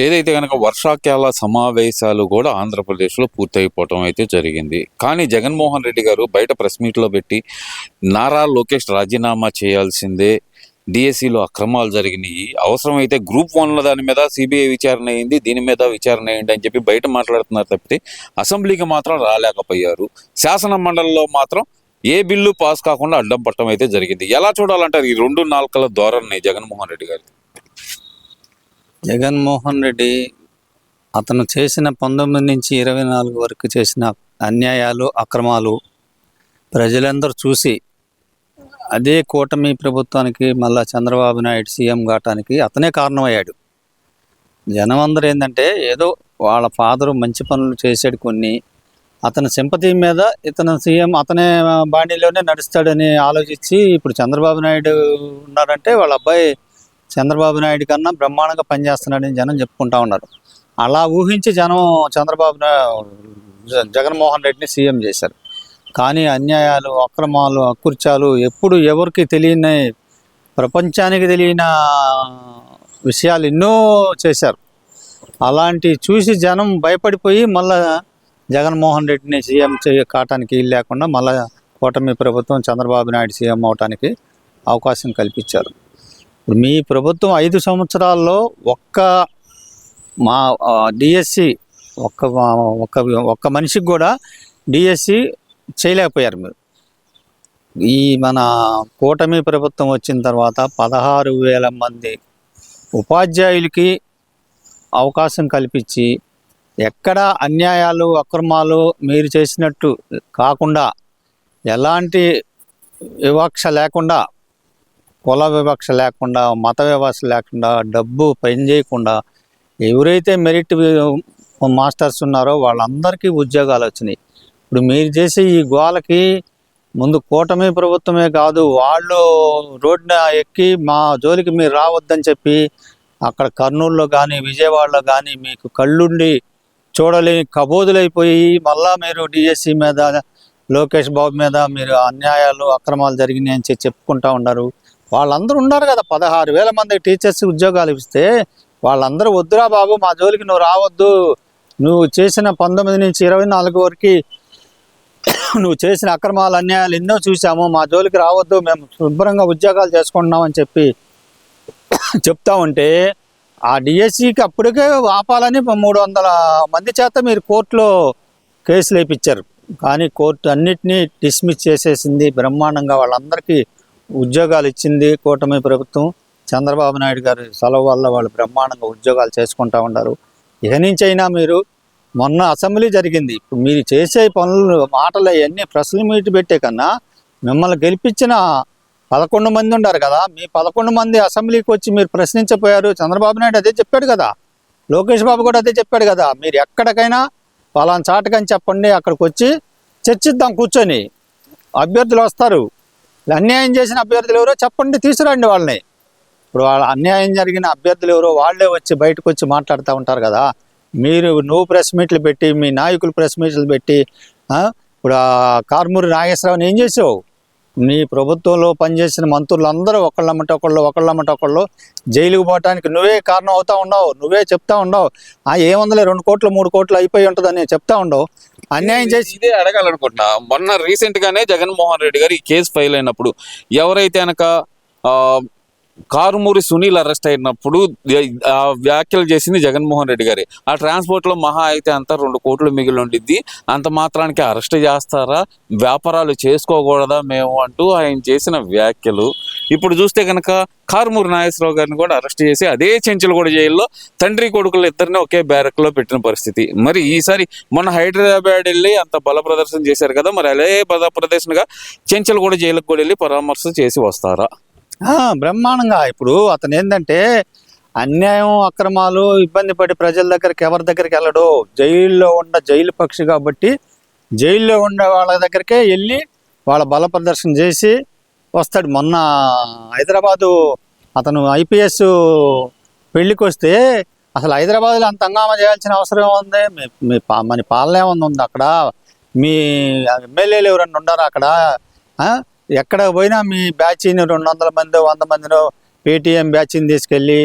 ఏదైతే కనుక వర్షాకాల సమావేశాలు కూడా ఆంధ్రప్రదేశ్లో పూర్తయిపోవటం అయితే జరిగింది. కానీ జగన్మోహన్ రెడ్డి గారు బయట ప్రెస్ మీట్లో పెట్టి నారా లోకేష్ రాజీనామా చేయాల్సిందే, డిఎస్సిలో అక్రమాలు జరిగినాయి, అవసరమైతే గ్రూప్ 1ల దాని మీద సిబిఐ విచారణ అయింది, దీని మీద విచారణ అయ్యింది అని చెప్పి బయట మాట్లాడుతున్నారు తప్పితే అసెంబ్లీకి మాత్రం రాలేకపోయారు. శాసన మండలిలో మాత్రం ఏ బిల్లు పాస్ కాకుండా అడ్డం పట్టడం అయితే జరిగింది. ఎలా చూడాలంటారు ఈ రెండు నాలుకల ధోరణి జగన్మోహన్ రెడ్డి గారి? జగన్మోహన్ రెడ్డి అతను చేసిన 19 నుంచి 24 వరకు చేసిన అన్యాయాలు, అక్రమాలు ప్రజలందరూ చూసి అదే కూటమి ప్రభుత్వానికి మళ్ళా చంద్రబాబు నాయుడు సీఎం కావటానికి అతనే కారణమయ్యాడు. జనం అందరూ ఏంటంటే ఏదో వాళ్ళ ఫాదరు మంచి పనులు చేసాడు కొన్ని, అతని సింపతి మీద ఇతను సీఎం అతనే బాణీలోనే నడుస్తాడని ఆలోచించి ఇప్పుడు చంద్రబాబు నాయుడు ఉన్నారంటే వాళ్ళ అబ్బాయి చంద్రబాబు నాయుడు కన్నా బ్రహ్మాండంగా పనిచేస్తున్నాడని జనం చెప్పుకుంటా ఉన్నారు. అలా ఊహించి జనం జగన్మోహన్ రెడ్డిని సీఎం చేశారు. కానీ అన్యాయాలు, అక్రమాలు, అకృత్యాలు ఎప్పుడు ఎవరికి తెలియని, ప్రపంచానికి తెలియని విషయాలు ఎన్నో చేశారు. అలాంటి చూసి జనం భయపడిపోయి మళ్ళా జగన్మోహన్ రెడ్డిని సీఎం కావటానికి వీలు లేకుండా మళ్ళా కూటమి ప్రభుత్వం చంద్రబాబు నాయుడు సీఎం అవటానికి అవకాశం కల్పించారు. మీ ప్రభుత్వం 5 సంవత్సరాల్లో మా డిఎస్సి ఒక్క మనిషికి కూడా డిఎస్సి చేయలేకపోయారు మీరు. ఈ మన కూటమి ప్రభుత్వం వచ్చిన తర్వాత 16,000 మంది ఉపాధ్యాయులకి అవకాశం కల్పించి ఎక్కడ అన్యాయాలు, అక్రమాలు మీరు చేసినట్టు కాకుండా, ఎలాంటి వివక్ష లేకుండా, కుల వివక్ష లేకుండా, మత వివక్ష లేకుండా, డబ్బు పని చేయకుండా ఎవరైతే మెరిట్ మాస్టర్స్ ఉన్నారో వాళ్ళందరికీ ఉద్యోగాలు వచ్చినాయి. ఇప్పుడు మీరు చేసే ఈ గోలకి ముందు కూటమి ప్రభుత్వమే కాదు, వాళ్ళు రోడ్డున ఎక్కి మా జోలికి మీరు రావద్దని చెప్పి అక్కడ కర్నూలులో కానీ విజయవాడలో కానీ మీకు కళ్ళుండి చూడలేని కబోదులైపోయి మళ్ళా మీరు డిఎస్సి మీద, లోకేష్ బాబు మీద మీరు అన్యాయాలు, అక్రమాలు జరిగినాయి అని చెప్పుకుంటూ ఉన్నారు. వాళ్ళందరూ ఉన్నారు కదా, 16,000 మంది టీచర్స్ ఉద్యోగాలు ఇస్తే వాళ్ళందరూ వద్దురా బాబు మా జోలికి నువ్వు రావద్దు, నువ్వు చేసిన 19 నుంచి 24 వరకు నువ్వు చేసిన అక్రమాలు, అన్యాయాలు ఎన్నో చూసాము, మా జోలికి రావద్దు, మేము శుభ్రంగా ఉద్యోగాలు చేసుకుంటున్నామని చెప్పి చెప్తా ఉంటే ఆ డిఎస్సికి అప్పటికే ఆపాలని 300 మంది చేత మీరు కోర్టులో కేసులు వేయించారు. కానీ కోర్టు అన్నిటినీ డిస్మిస్ చేసేసింది. బ్రహ్మాండంగా వాళ్ళందరికీ ఉద్యోగాలు ఇచ్చింది కూటమి ప్రభుత్వం. చంద్రబాబు నాయుడు గారి సెలవు వల్ల వాళ్ళు బ్రహ్మాండంగా ఉద్యోగాలు చేసుకుంటూ ఉన్నారు. ఇక నుంచి అయినా మీరు, మొన్న అసెంబ్లీ జరిగింది, ఇప్పుడు మీరు చేసే పనులు, మాటలు అవన్నీ ప్రెస్ మీట్ పెట్టే కన్నా మిమ్మల్ని గెలిపించిన 11 మంది ఉన్నారు కదా, మీ 11 మంది అసెంబ్లీకి వచ్చి మీరు ప్రశ్నించపోయారు. చంద్రబాబు నాయుడు అదే చెప్పాడు కదా, లోకేష్ బాబు కూడా అదే చెప్పాడు కదా, మీరు ఎక్కడికైనా పలానా చాటకని చెప్పండి, అక్కడికి వచ్చి చర్చిద్దాం కూర్చొని, అభ్యర్థులు వస్తారు, అన్యాయం చేసిన అభ్యర్థులు ఎవరో చెప్పండి, తీసుకురండి వాళ్ళని. ఇప్పుడు వాళ్ళ అన్యాయం జరిగిన అభ్యర్థులు ఎవరో వాళ్ళే వచ్చి బయటకు వచ్చి మాట్లాడుతూ ఉంటారు కదా. నువ్వు ప్రెస్ మీట్లు పెట్టి, మీ నాయకులు ప్రెస్ మీట్లు పెట్టి, ఇప్పుడు కారుమూరి నాగేశ్వరరావుని ఏం చేసావు? నీ ప్రభుత్వంలో పనిచేసిన మంత్రులందరూ ఒకళ్ళమ్మట ఒకళ్ళు జైలుకు పోవటానికి నువ్వే కారణం అవుతా ఉండవు, నువ్వే చెప్తా ఉండవు. ఏముందలే 2 కోట్లు 3 కోట్లు అయిపోయి ఉంటుందని చెప్తా ఉండవు. అన్యాయం చేసి ఇదే అడగాలనుకుంటున్నా. మొన్న రీసెంట్ గానే జగన్మోహన్ రెడ్డి గారు ఈ కేసు ఫైల్ అయినప్పుడు ఎవరైతే కనుక కారుమూరి సునీల్ అరెస్ట్ అయినప్పుడు వ్యాఖ్యలు చేసింది జగన్మోహన్ రెడ్డి గారి. ఆ ట్రాన్స్పోర్ట్లో మహా అయితే అంతా 2 కోట్లు మిగిలి ఉండిద్ది, అంత మాత్రానికి అరెస్ట్ చేస్తారా, వ్యాపారాలు చేసుకోకూడదా మేము అంటూ ఆయన చేసిన వ్యాఖ్యలు. ఇప్పుడు చూస్తే కనుక కారుమూరి నాగేశ్వరరావు గారిని కూడా అరెస్ట్ చేసి అదే చెంచులగూడ జైల్లో తండ్రి కొడుకులు ఇద్దరిని ఒకే బ్యారక్లో పెట్టిన పరిస్థితి. మరి ఈసారి మొన్న హైదరాబాద్ వెళ్ళి అంత బల ప్రదర్శన చేశారు కదా, మరి అదే బల ప్రదర్శనగా చెంచులగూడ జైలుకు కూడా వెళ్ళి పరామర్శ చేసి వస్తారా? బ్రహ్మాండంగా. ఇప్పుడు అతను ఏంటంటే అన్యాయం, అక్రమాలు ఇబ్బంది పడి ప్రజల దగ్గరికి ఎవరి దగ్గరికి వెళ్ళడు. జైల్లో జైలు పక్షి కాబట్టి జైల్లో ఉండే వాళ్ళ దగ్గరికే వెళ్ళి వాళ్ళ బల ప్రదర్శన చేసి వస్తాడు. మొన్న హైదరాబాదు అతను ఐపీఎస్ పెళ్ళికి వస్తే అసలు హైదరాబాద్లో అంత హంగామా చేయాల్సిన అవసరం ఏముంది? మన పాలన ఏముంది అక్కడ? మీ ఎమ్మెల్యేలు ఎవరన్నా ఉన్నారా అక్కడ? ఎక్కడ పోయినా మీ బ్యాచ్ని 200 మంది 100 మందినో పేటీఎం బ్యాచ్ని తీసుకెళ్ళి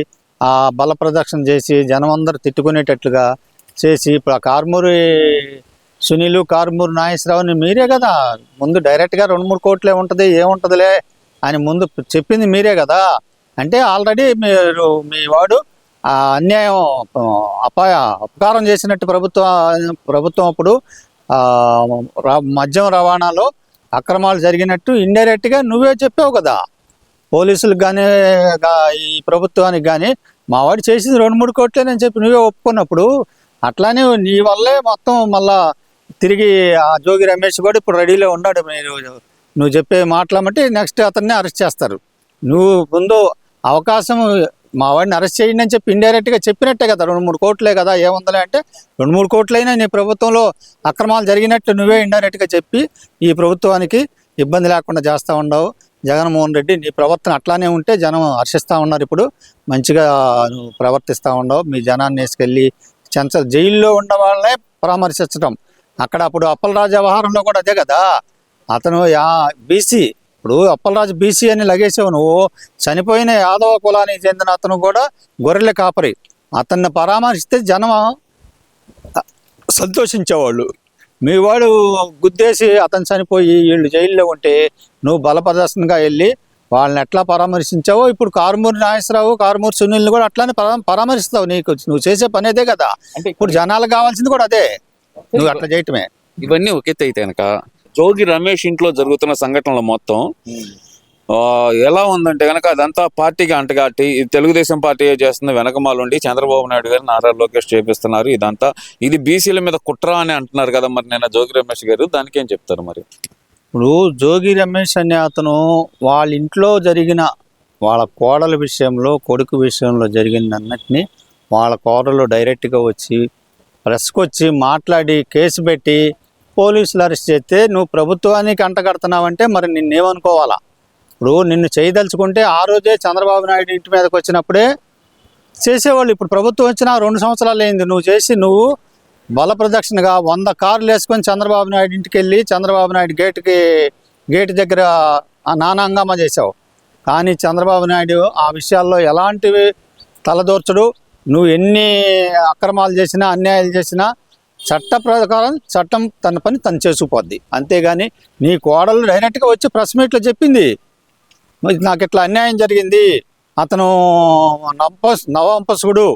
ఆ బల ప్రదక్షిణ చేసి జనం అందరూ తిట్టుకునేటట్లుగా చేసి ఇప్పుడు ఆ కారుమూరి సునీలు కారుమూరి నాగేశ్వరరావుని మీరే కదా ముందు డైరెక్ట్గా 2-3 కోట్లే ఉంటుంది ఏముంటుందిలే అని ముందు చెప్పింది మీరే కదా. అంటే ఆల్రెడీ మీరు మీ వాడు ఆ అన్యాయం అపకారం చేసినట్టు ప్రభుత్వం అప్పుడు మద్యం రవాణాలో అక్రమాలు జరిగినట్టు ఇండైరెక్ట్గా నువ్వే చెప్పావు కదా పోలీసులకు కానీ ఈ ప్రభుత్వానికి కానీ. మా వాడు చేసింది 2-3 కోట్లేనని చెప్పి నువ్వే ఒప్పుకున్నప్పుడు అట్లానే నీ వల్లే మొత్తం మళ్ళా తిరిగి ఆ జోగి రమేష్ కూడా ఇప్పుడు రెడీలో ఉన్నాడు. నువ్వు చెప్పే మాట్లాడమంటే నెక్స్ట్ అతన్ని అరెస్ట్ చేస్తారు. నువ్వు ముందు అవకాశం మా వాడిని అరెస్ట్ చేయండి అని చెప్పి ఇండైరెక్ట్గా చెప్పినట్టే కదా. 2-3 కోట్లే కదా ఏముందలే అంటే 2-3 కోట్లైనా నీ ప్రభుత్వంలో అక్రమాలు జరిగినట్టు నువ్వే ఇండైరెక్ట్గా చెప్పి ఈ ప్రభుత్వానికి ఇబ్బంది లేకుండా చేస్తూ ఉండవు. జగన్మోహన్ రెడ్డి నీ ప్రవర్తన అట్లానే ఉంటే జనం హర్షిస్తూ ఉన్నారు. ఇప్పుడు మంచిగా నువ్వు ప్రవర్తిస్తూ ఉండవు. మీ జనాన్ని వేసుకెళ్ళి జైల్లో ఉన్న వాళ్ళనే పరామర్శించడం. అక్కడ అప్పుడు అప్పలరాజు వ్యవహారంలో కూడా అదే కదా. అతను బీసీ, ఇప్పుడు అప్పలరాజు బీసీ అని లగేసావు నువ్వు. చనిపోయిన యాదవ కులానికి చెందిన అతను కూడా గొర్రెల కాపరి. అతన్ని పరామర్శిస్తే జనం సంతోషించేవాళ్ళు. మీ వాడు గుద్దేసి అతను చనిపోయి వీళ్ళు జైల్లో ఉంటే నువ్వు బల ప్రదర్శనగా వెళ్ళి వాళ్ళని ఎట్లా పరామర్శించావో ఇప్పుడు కారుమూరి నాగేశ్వరరావు కారుమూరి సునీల్ని కూడా అట్లానే పరామర్శిస్తావు. నువ్వు చేసే పని అదే కదా. అంటే ఇప్పుడు జనాలకు కావాల్సింది కూడా అదే, నువ్వు అట్లా చేయటమే. ఇవన్నీ ఒకెత్తి అయితే కనుక జోగి రమేష్ ఇంట్లో జరుగుతున్న సంఘటనలు మొత్తం ఎలా ఉందంటే కనుక అదంతా పార్టీకి అంటగాటి తెలుగుదేశం పార్టీ చేస్తుంది, వెనకమాలుండి చంద్రబాబు నాయుడు గారు నారా లోకేష్ చేపిస్తున్నారు. ఇదంతా ఇది బీసీల మీద కుట్ర అని అంటున్నారు కదా. మరి నేను జోగి రమేష్ గారు దానికి ఏం చెప్తారు? మరి ఇప్పుడు జోగి రమేష్ అనే అతను వాళ్ళ ఇంట్లో జరిగిన వాళ్ళ కోడల విషయంలో కొడుకు విషయంలో జరిగిందన్నిటినీ వాళ్ళ కోడలు డైరెక్ట్గా వచ్చి ప్రెస్కి వచ్చి మాట్లాడి కేసు పెట్టి పోలీసులు అరెస్ట్ చేస్తే నువ్వు ప్రభుత్వానికి అంటగడుతున్నావంటే మరి నిన్నేమనుకోవాలా? ఇప్పుడు నిన్ను చేయదలుచుకుంటే ఆ రోజే చంద్రబాబు నాయుడు ఇంటి మీదకి వచ్చినప్పుడే చేసేవాళ్ళు. ఇప్పుడు ప్రభుత్వం వచ్చిన 2 సంవత్సరాలు అయింది. నువ్వు బల ప్రదక్షిణగా 100 కార్లు వేసుకొని చంద్రబాబు నాయుడు ఇంటికి వెళ్ళి చంద్రబాబు నాయుడు గేటు దగ్గర నానాంగమా చేసావు. కానీ చంద్రబాబు నాయుడు ఆ విషయాల్లో ఎలాంటివి తలదూర్చడు. నువ్వు ఎన్ని అక్రమాలు చేసినా అన్యాయాలు చేసినా చట్ట ప్రకారం చట్టం తన పని తను చేసుకుపోద్ది. అంతేగాని నీ కోడలు డైరెక్ట్గా వచ్చి ప్రెస్ మీట్లో చెప్పింది నాకు ఇట్లా అన్యాయం జరిగింది, అతను నవంపసుడు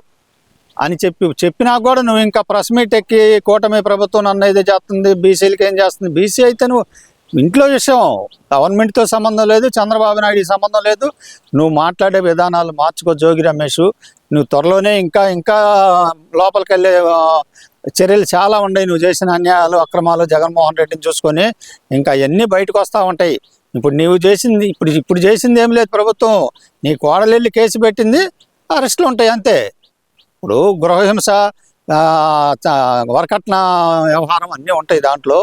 అని చెప్పినా కూడా నువ్వు ఇంకా ప్రెస్ మీట్ ఎక్కి కూటమి ప్రభుత్వం నన్ను ఏదో చేస్తుంది, బీసీలకి ఏం చేస్తుంది. బీసీ అయితే నువ్వు ఇంట్లో విషయం, గవర్నమెంట్తో సంబంధం లేదు, చంద్రబాబు నాయుడికి సంబంధం లేదు. నువ్వు మాట్లాడే విధానాలు మార్చుకో జోగి రమేష్. నువ్వు త్వరలోనే ఇంకా లోపలికి వెళ్ళే చర్యలు చాలా ఉన్నాయి. నువ్వు చేసిన అన్యాయాలు అక్రమాలు జగన్మోహన్ రెడ్డిని చూసుకొని ఇంకా అవన్నీ బయటకు వస్తూ ఉంటాయి. ఇప్పుడు నువ్వు చేసింది ఇప్పుడు చేసింది ఏం లేదు ప్రభుత్వం. నీ కోడలెళ్ళి కేసు పెట్టింది, అరెస్టులు ఉంటాయి అంతే. ఇప్పుడు గృహహింస వరకట్న వ్యవహారం అన్నీ ఉంటాయి దాంట్లో.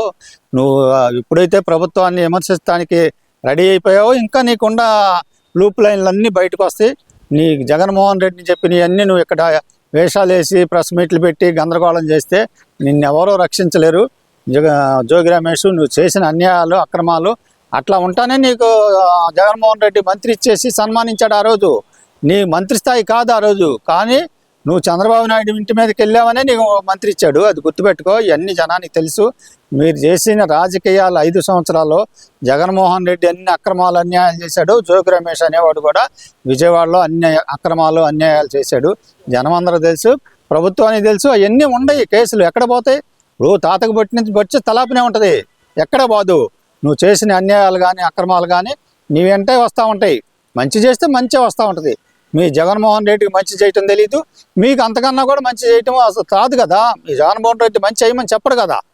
నువ్వు ఇప్పుడైతే ప్రభుత్వాన్ని విమర్శించడానికి రెడీ అయిపోయావో ఇంకా నీకుండా లూప్ లైన్లు అన్నీ బయటకు వస్తాయి. నీ జగన్మోహన్ రెడ్డిని చెప్పినవన్నీ నువ్వు ఇక్కడ వేషాలు వేసి ప్రెస్ మీట్లు పెట్టి గందరగోళం చేస్తే నిన్నెవరో రక్షించలేరు. జోగి రమేష్ నువ్వు చేసిన అన్యాయాలు అక్రమాలు అట్లా ఉంటానే నీకు జగన్మోహన్ రెడ్డి మంత్రి ఇచ్చేసి సన్మానించాడు. ఆ రోజు నీ మంత్రి స్థాయి కాదు ఆ రోజు, కానీ నువ్వు చంద్రబాబు నాయుడు ఇంటి మీదకి వెళ్ళావనే నీకు మంత్రి ఇచ్చాడు. అది గుర్తుపెట్టుకో. ఇవన్నీ జనానికి తెలుసు. మీరు చేసిన రాజకీయాలు 5 సంవత్సరాల్లో జగన్మోహన్ రెడ్డి అన్ని అక్రమాలు అన్యాయాలు చేశాడు. జోగి రమేష్ అనేవాడు కూడా విజయవాడలో అన్ని అక్రమాలు అన్యాయాలు చేశాడు. జనం అందరూ తెలుసు, ప్రభుత్వానికి తెలుసు. అవన్నీ ఉండయి కేసులు. ఎక్కడ పోతాయి? ఇప్పుడు తాతకు బట్టి నుంచి బొచ్చి తలాపినే ఉంటుంది, ఎక్కడ పోదు. నువ్వు చేసిన అన్యాయాలు కానీ అక్రమాలు కానీ నీ వెంటే వస్తూ ఉంటాయి. మంచి చేస్తే మంచి వస్తూ ఉంటుంది. మీ జగన్మోహన్ రెడ్డికి మంచి చేయటం తెలీదు, మీకు అంతకన్నా కూడా మంచి చేయటం అసలు కాదు కదా. మీ జగన్మోహన్ రెడ్డి మంచి చేయమని చెప్పడు కదా.